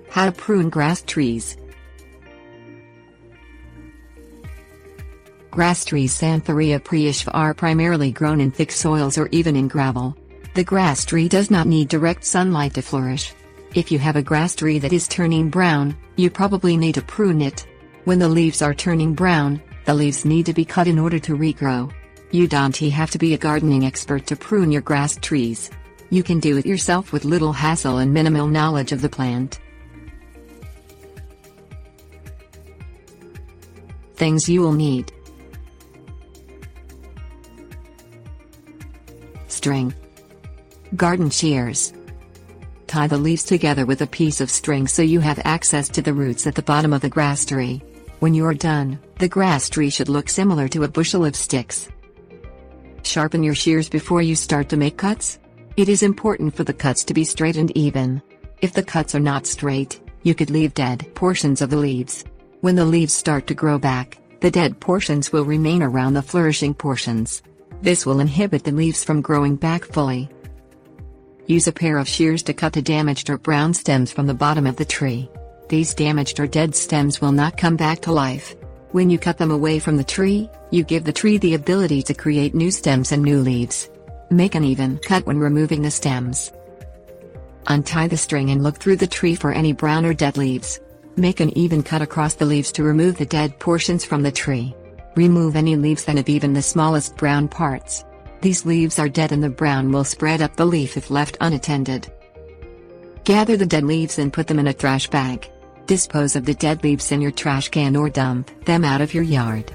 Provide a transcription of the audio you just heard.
How to prune grass trees. Grass trees Xanthorrhoea preissii are primarily grown in thick soils or even in gravel. The grass tree does not need direct sunlight to flourish. If you have a grass tree that is turning brown, you probably need to prune it. When the leaves are turning brown, the leaves need to be cut in order to regrow. You don't have to be a gardening expert to prune your grass trees. You can do it yourself with little hassle and minimal knowledge of the plant. Things you will need: string, garden shears. Tie the leaves together with a piece of string so you have access to the roots at the bottom of the grass tree. When you are done, the grass tree should look similar to a bushel of sticks. Sharpen your shears before you start to make cuts. It is important for the cuts to be straight and even. If the cuts are not straight, you could leave dead portions of the leaves. When the leaves start to grow back, the dead portions will remain around the flourishing portions. This will inhibit the leaves from growing back fully. Use a pair of shears to cut the damaged or brown stems from the bottom of the tree. These damaged or dead stems will not come back to life. When you cut them away from the tree, you give the tree the ability to create new stems and new leaves. Make an even cut when removing the stems. Untie the string and look through the tree for any brown or dead leaves. Make an even cut across the leaves to remove the dead portions from the tree. Remove any leaves that have even the smallest brown parts. These leaves are dead and the brown will spread up the leaf if left unattended. Gather the dead leaves and put them in a trash bag. Dispose of the dead leaves in your trash can or dump them out of your yard.